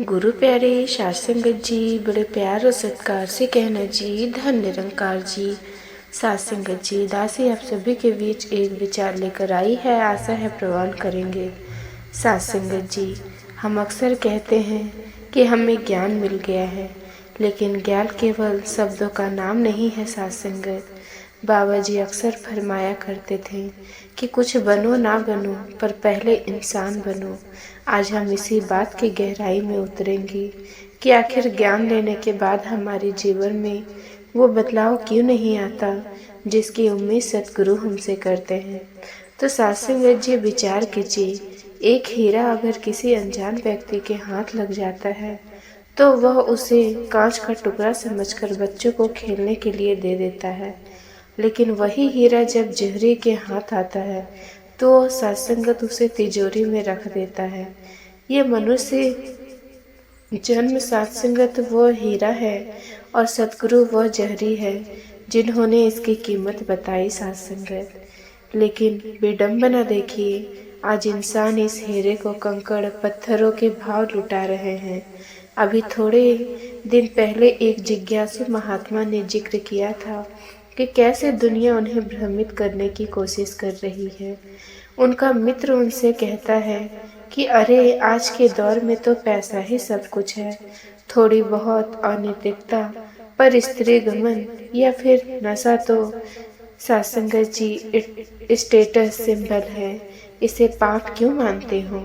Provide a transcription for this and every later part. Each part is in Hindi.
गुरु प्यारे साध संगत जी, बड़े प्यार और सत्कार से कहना जी, धन निरंकार जी। साध संगत जी, दासी आप सभी के बीच एक विचार लेकर आई है, आशा है प्रवान करेंगे। साध संगत जी, हम अक्सर कहते हैं कि हमें ज्ञान मिल गया है, लेकिन ज्ञान केवल शब्दों का नाम नहीं है। साध संगत, बाबा जी अक्सर फरमाया करते थे कि कुछ बनो ना बनो, पर पहले इंसान बनो। आज हम इसी बात की गहराई में उतरेंगे कि आखिर ज्ञान लेने के बाद हमारे जीवन में वो बदलाव क्यों नहीं आता जिसकी उम्मीद सतगुरु हमसे करते हैं। तो साध संगत जी, विचार कीजिए, एक हीरा अगर किसी अनजान व्यक्ति के हाथ लग जाता है तो वह उसे कांच का टुकड़ा समझकर बच्चों को खेलने के लिए दे देता है, लेकिन वही हीरा जब जहरी के हाथ आता है तो सत्संगत उसे तिजोरी में रख देता है। ये मनुष्य जन्म सत्संगत वो हीरा है और सतगुरु वह जहरी है जिन्होंने इसकी कीमत बताई। सत्संगत, लेकिन विडंबना देखिए, आज इंसान इस हीरे को कंकड़ पत्थरों के भाव लुटा रहे हैं। अभी थोड़े दिन पहले एक जिज्ञासु महात्मा ने जिक्र किया था कि कैसे दुनिया उन्हें भ्रमित करने की कोशिश कर रही है। उनका मित्र उनसे कहता है कि अरे, आज के दौर में तो पैसा ही सब कुछ है, थोड़ी बहुत अनैतिकता पर स्त्री गमन या फिर नशा तो सत्संगत जी स्टेटस सिंबल है, इसे पाप क्यों मानते हो?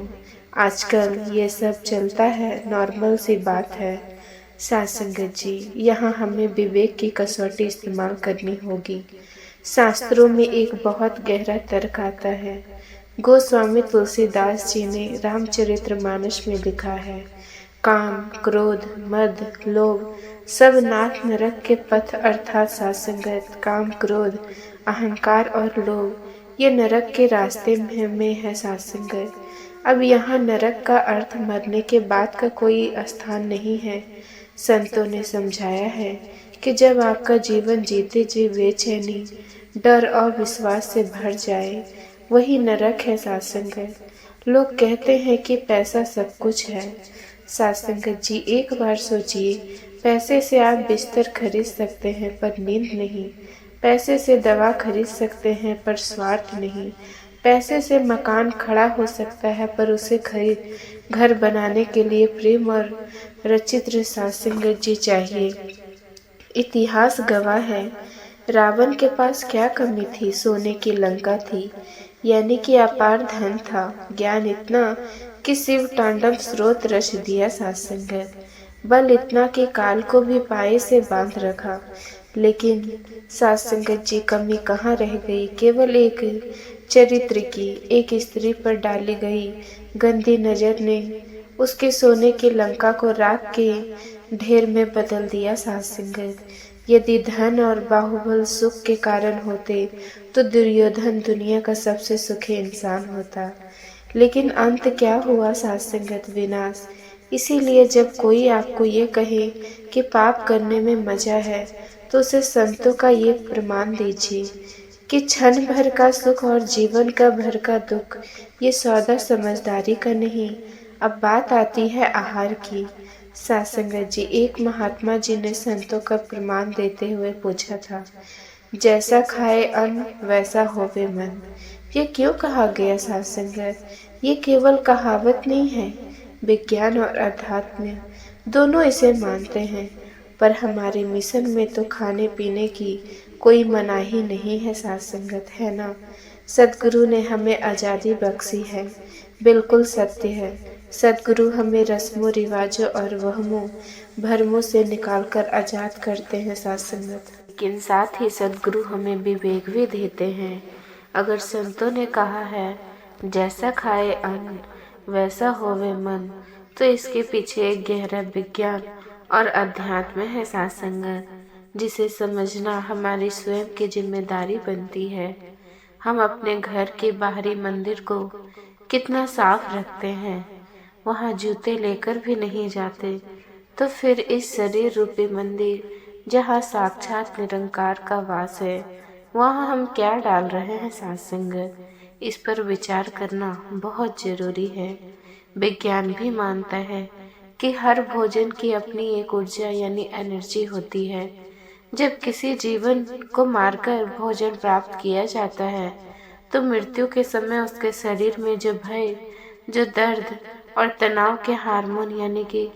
आजकल ये सब चलता है, नॉर्मल सी बात है। साध संगत जी, यहाँ हमें विवेक की कसौटी इस्तेमाल करनी होगी। शास्त्रों में एक बहुत गहरा तर्क आता है। गोस्वामी तुलसीदास जी ने रामचरितमानस में लिखा है, काम, क्रोध, मद, लोभ सब नाथ नरक के पथ, अर्थात साध संगत, काम, क्रोध, अहंकार और लोभ ये नरक के रास्ते में है। साध संगत, अब यहाँ नरक का अर्थ मरने के बाद का कोई स्थान नहीं है। संतों ने समझाया है कि जब आपका जीवन जीते जी बेचैनी, डर और विश्वास से भर जाए, वही नरक है। साध संगत, लोग कहते हैं कि पैसा सब कुछ है। साध संगत जी, एक बार सोचिए, पैसे से आप बिस्तर खरीद सकते हैं पर नींद नहीं, पैसे से दवा खरीद सकते हैं पर स्वार्थ नहीं, पैसे से मकान खड़ा हो सकता है पर उसे खरीद घर बनाने के लिए प्रेम और रचित्र। साध संगत जी चाहिए। इतिहास गवाह है, रावण के पास क्या कमी थी? सोने की लंका थी, यानी कि अपार धन था, ज्ञान इतना कि शिव तांडव स्रोत रच दिया। साध संगत, बल इतना कि काल को भी पाए से बांध रखा। लेकिन साध संगत जी, कमी कहाँ रह गई? केवल एक चरित्र की, एक स्त्री पर डाली गई गंदी नजर ने उसके सोने की लंका को राख के ढेर में बदल दिया। साध संगत, यदि धन और बाहुबल सुख के कारण होते तो दुर्योधन दुनिया का सबसे सुखी इंसान होता, लेकिन अंत क्या हुआ? साध संगत, विनाश। इसीलिए जब कोई आपको ये कहे कि पाप करने में मजा है, तो उसे संतों का ये प्रमाण दीजिए कि क्षण भर का सुख और जीवन का भर का दुख ये सौदा समझदारी का नहीं। अब बात आती है आहार की। साध संगत जी, एक महात्मा जी ने संतों का प्रमाण देते हुए पूछा था, जैसा खाए अन्न वैसा होवे मन। ये क्यों कहा गया? साध संगत, ये केवल कहावत नहीं है, विज्ञान और अध्यात्म दोनों इसे मानते हैं, पर हमारे मिशन में तो खाने पीने की कोई मनाही नहीं है। साध संगत, है ना? सतगुरु ने हमें आज़ादी बख्शी है, बिल्कुल सत्य है। सतगुरु हमें रस्मों रिवाजों और वहमों भरमों से निकालकर आज़ाद करते हैं। साध संगत, लेकिन साथ ही सतगुरु हमें विवेक भी देते हैं। अगर संतों ने कहा है जैसा खाए अन्न वैसा होवे मन, तो इसके पीछे एक गहरा विज्ञान और अध्यात्म है। साध संगत, जिसे समझना हमारी स्वयं की जिम्मेदारी बनती है। हम अपने घर के बाहरी मंदिर को कितना साफ रखते हैं, वहाँ जूते लेकर भी नहीं जाते, तो फिर इस शरीर रूपी मंदिर जहाँ साक्षात निरंकार का वास है, वहाँ हम क्या डाल रहे हैं? साध संगत, इस पर विचार करना बहुत जरूरी है। विज्ञान भी मानता है कि हर भोजन की अपनी एक ऊर्जा यानी एनर्जी होती है। जब किसी जीवन को मारकर भोजन प्राप्त किया जाता है तो मृत्यु के समय उसके शरीर में जो भय, जो दर्द और तनाव के हार्मोन यानी कि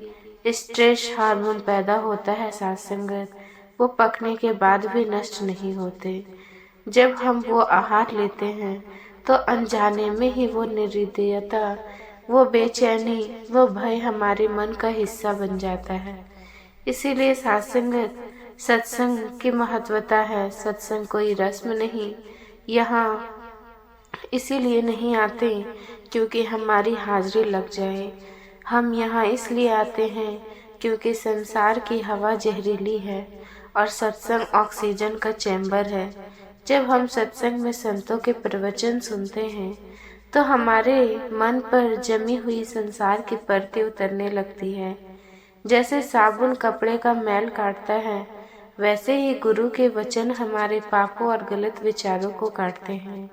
स्ट्रेस हार्मोन पैदा होता है साथ संगत, वो पकने के बाद भी नष्ट नहीं होते। जब हम वो आहार लेते हैं तो अनजाने में ही वो निर्दयता, वो बेचैनी, वो भय हमारे मन का हिस्सा बन जाता है। इसीलिए साथ संगत, सत्संग की महत्वता है। सत्संग कोई रस्म नहीं, यहाँ इसीलिए नहीं आते क्योंकि हमारी हाजिरी लग जाए। हम यहाँ इसलिए आते हैं क्योंकि संसार की हवा जहरीली है और सत्संग ऑक्सीजन का चैम्बर है। जब हम सत्संग में संतों के प्रवचन सुनते हैं तो हमारे मन पर जमी हुई संसार की परतें उतरने लगती है। जैसे साबुन कपड़े का मैल काटता है, वैसे ही गुरु के वचन हमारे पापों और गलत विचारों को काटते हैं।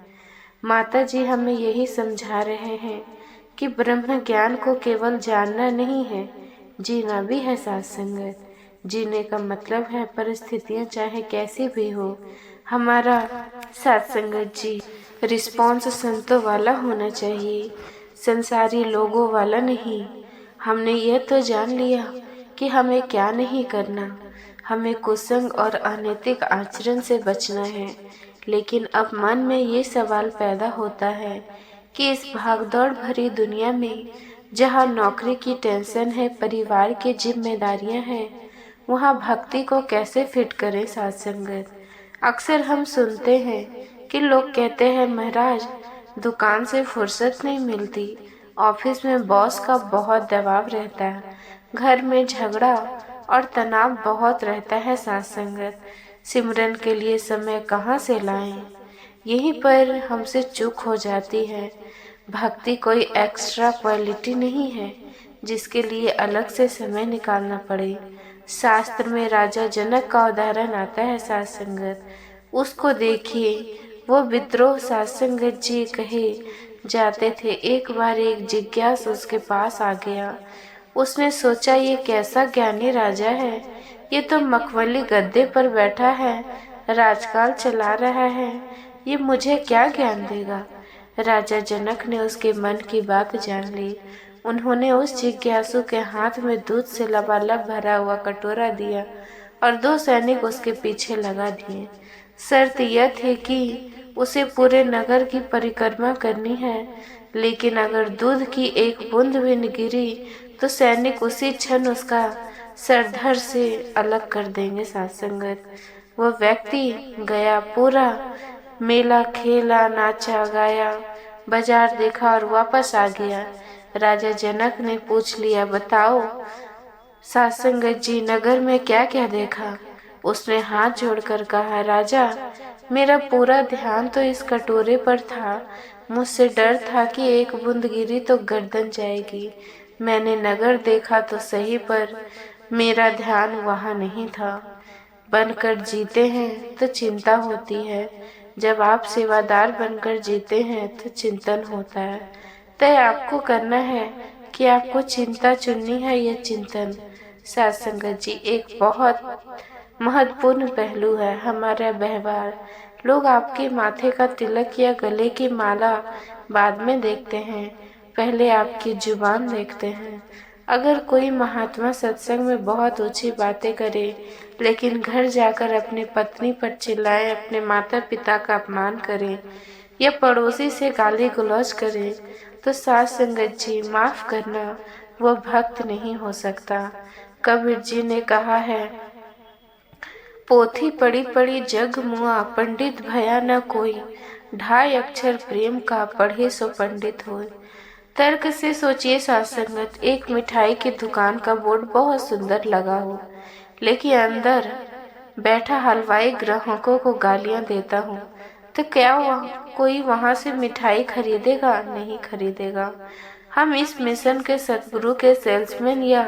माता जी हमें यही समझा रहे हैं कि ब्रह्म ज्ञान को केवल जानना नहीं है, जीना भी है साथ संगत। जीने का मतलब है परिस्थितियां चाहे कैसी भी हो, हमारा साथ संगत जी रिस्पॉन्स संतों वाला होना चाहिए, संसारी लोगों वाला नहीं। हमने यह तो जान लिया कि हमें क्या नहीं करना, हमें कुसंग और अनैतिक आचरण से बचना है। लेकिन अब मन में ये सवाल पैदा होता है कि इस भागदौड़ भरी दुनिया में जहाँ नौकरी की टेंशन है, परिवार की जिम्मेदारियां हैं, वहाँ भक्ति को कैसे फिट करें साथ संगत। अक्सर हम सुनते हैं कि लोग कहते हैं महाराज दुकान से फुर्सत नहीं मिलती, ऑफिस में बॉस का बहुत दबाव रहता है, घर में झगड़ा और तनाव बहुत रहता है साथ संगत, सिमरन के लिए समय कहाँ से लाएं। यहीं पर हमसे चूक हो जाती है। भक्ति कोई एक्स्ट्रा क्वालिटी नहीं है जिसके लिए अलग से समय निकालना पड़े। शास्त्र में राजा जनक का उदाहरण आता है साथ संगत, उसको देखिए, वो विद्रोह साथ संगत जी कहे जाते थे। एक बार एक जिज्ञासु उसके पास आ गया, उसने सोचा ये कैसा ज्ञानी राजा है, ये तो मखमली गद्दे पर बैठा है, राजकाल चला रहा है, ये मुझे क्या ज्ञान देगा। राजा जनक ने उसके मन की बात जान ली। उन्होंने उस जिज्ञासु के हाथ में दूध से लबालब भरा हुआ कटोरा दिया और 2 सैनिक उसके पीछे लगा दिए। शर्त यह थी कि उसे पूरे नगर की परिक्रमा करनी है, लेकिन अगर दूध की एक बूंद भी गिरी तो सैनिक उसी क्षण उसका सर धड़ से अलग कर देंगे साथ संगत। वह व्यक्ति गया, पूरा मेला खेला, नाचा गाया, बाजार देखा और वापस आ गया। राजा जनक ने पूछ लिया, बताओ साथ संगत जी नगर में क्या क्या देखा। उसने हाथ जोड़कर कहा, राजा मेरा पूरा ध्यान तो इस कटोरे पर था, मुझसे डर था कि एक बूंद गिरी तो गर्दन जाएगी। मैंने नगर देखा तो सही, पर मेरा ध्यान वहाँ नहीं था। बनकर जीते हैं तो चिंता होती है, जब आप सेवादार बनकर जीते हैं तो चिंतन होता है। तय आपको करना है कि आपको चिंता चुननी है या चिंतन। साथ संगत जी एक बहुत महत्वपूर्ण पहलू है हमारा व्यवहार। लोग आपके माथे का तिलक या गले की माला बाद में देखते हैं, पहले आपकी जुबान देखते हैं। अगर कोई महात्मा सत्संग में बहुत ऊंची बातें करे लेकिन घर जाकर अपनी पत्नी पर चिल्लाए, अपने माता पिता का अपमान करे या पड़ोसी से गाली गलौज करे, तो साथ संगत जी माफ करना, वो भक्त नहीं हो सकता। कबीर जी ने कहा है, पोथी पड़ी पड़ी जग मुआ, पंडित भया न कोई, 2.5 अक्षर प्रेम का पढ़े सो पंडित होए। तर्क से सोचिए साथ संगत, एक मिठाई की दुकान का बोर्ड बहुत सुंदर लगा हो, लेकिन अंदर बैठा हलवाई ग्राहकों को गालियां देता हूँ, तो क्या कोई वहां से मिठाई खरीदेगा? नहीं खरीदेगा। हम इस मिशन के सतगुरु के सेल्समैन या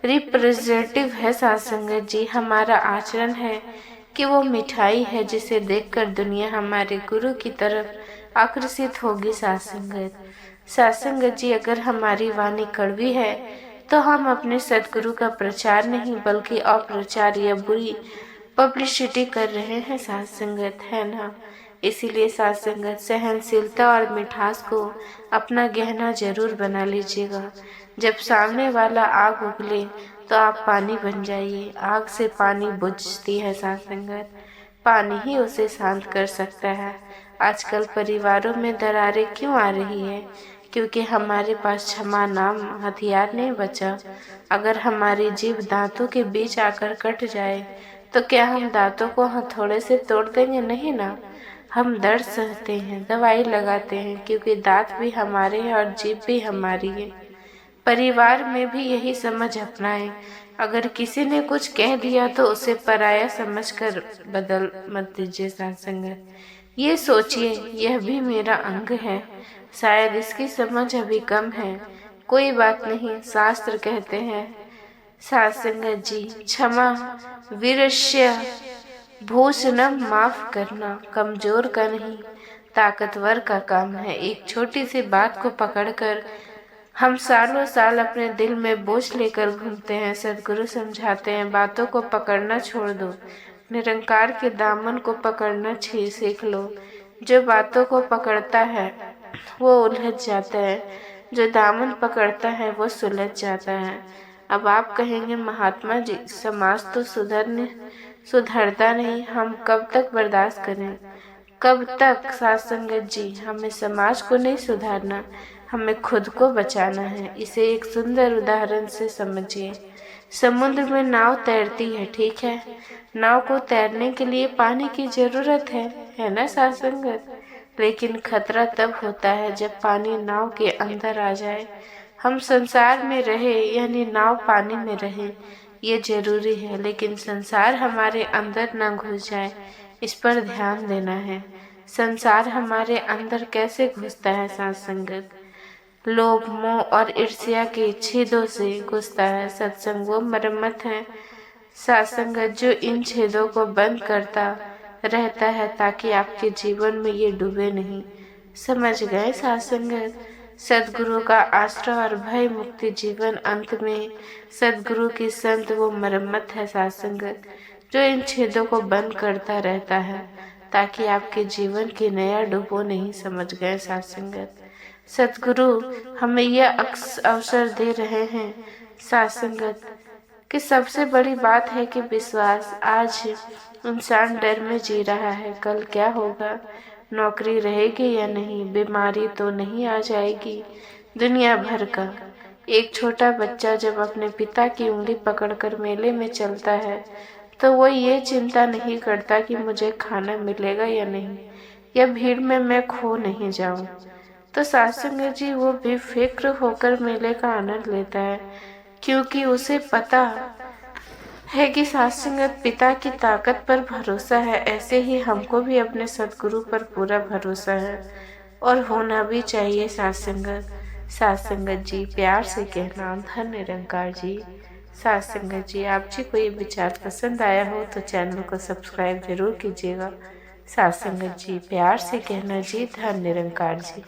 रिप्रेजेंटेटिव है साथ संगत जी। हमारा आचरण है कि वो मिठाई है जिसे देखकर दुनिया हमारे गुरु की तरफ आकर्षित होगी साथ संगत। साथ संगत जी अगर हमारी वाणी कड़वी है तो हम अपने सद्गुरु का प्रचार नहीं बल्कि अप्रचार या बुरी पब्लिसिटी कर रहे हैं साथ संगत, है ना। इसीलिए साथ संगत सहनशीलता और मिठास को अपना गहना जरूर बना लीजिएगा। जब सामने वाला आग उगले तो आप पानी बन जाइए। आग से पानी बुझती है साथ संगत, पानी ही उसे शांत कर सकता है। आजकल परिवारों में दरारें क्यों आ रही है? क्योंकि हमारे पास क्षमा नाम हथियार नहीं बचा। अगर हमारी जीभ दांतों के बीच आकर कट जाए तो क्या हम दांतों को हथौड़े से तोड़ देंगे? नहीं ना। हम दर्द सहते हैं, दवाई लगाते हैं, क्योंकि दांत भी हमारे हैं और जीभ भी हमारी है। परिवार में भी यही समझ अपनाएं। अगर किसी ने कुछ कह दिया तो उसे पराया समझकर बदल मत दीजिए साथ संगत। ये सोचिए यह भी मेरा अंग है, शायद इसकी समझ अभी कम है। कोई बात नहीं, शास्त्र कहते हैं साथ संगत जी, क्षमा वीरस्य भूषणम, माफ करना कमजोर का नहीं ताकतवर का काम है। एक छोटी सी बात को पकड़कर हम सालों साल अपने दिल में बोझ लेकर घूमते हैं। सद्गुरु समझाते हैं बातों को पकड़ना छोड़ दो, निरंकार के दामन को पकड़ना सीख लो। जो बातों को पकड़ता है वो उलझ जाता है, जो दामन पकड़ता है वो सुलझ जाता है। अब आप कहेंगे महात्मा जी समाज तो सुधरता नहीं, हम कब तक बर्दाश्त करें? कब तक? साथ संगत जी, हमें समाज को नहीं सुधारना, हमें खुद को बचाना है। इसे एक सुंदर उदाहरण से समझिए। समुद्र में नाव तैरती है, ठीक है। नाव को तैरने के लिए पानी की जरूरत है ना साथ संगत। लेकिन खतरा तब होता है जब पानी नाव के अंदर आ जाए। हम संसार में रहे यानी नाव पानी में रहे, ये जरूरी है, लेकिन संसार हमारे अंदर न घुस जाए, इस पर ध्यान देना है। संसार हमारे अंदर कैसे घुसता है साथ संगत? लोभ, मोह और ईर्ष्या के छेदों से घुसता है। सत्संग वो मरम्मत है साथ संगत जो इन छेदों को बंद करता रहता है ताकि आपके जीवन में ये डूबे नहीं। समझ गए साथ संगत? सद्गुरु का आश्रय और भय मुक्ति जीवन। अंत में सद्गुरु की संत वो मरम्मत है साथ संगत जो इन छेदों को बंद करता रहता है ताकि आपके जीवन की नया डुबो नहीं। समझ गए साथ संगत? सद्गुरु हमें यह अवसर दे रहे हैं साथ संगत कि सबसे बड़ी बात है कि विश्वास। आज इंसान डर में जी रहा है, कल क्या होगा, नौकरी रहेगी या नहीं, बीमारी तो नहीं आ जाएगी, दुनिया भर का। एक छोटा बच्चा जब अपने पिता की उंगली पकड़कर मेले में चलता है तो वो ये चिंता नहीं करता कि मुझे खाना मिलेगा या नहीं, या भीड़ में मैं खो नहीं जाऊं। तो सत्संग जी वो बेफिक्र होकर मेले का आनंद लेता है, क्योंकि उसे पता है कि सत्संगत पिता की ताकत पर भरोसा है। ऐसे ही हमको भी अपने सद्गुरु पर पूरा भरोसा है और होना भी चाहिए। सत्संगत जी प्यार से कहना धन निरंकार जी। सत्संगत जी आप जी को ये विचार पसंद आया हो तो चैनल को सब्सक्राइब जरूर कीजिएगा। सत्संगत जी प्यार से कहना जी धन निरंकार जी।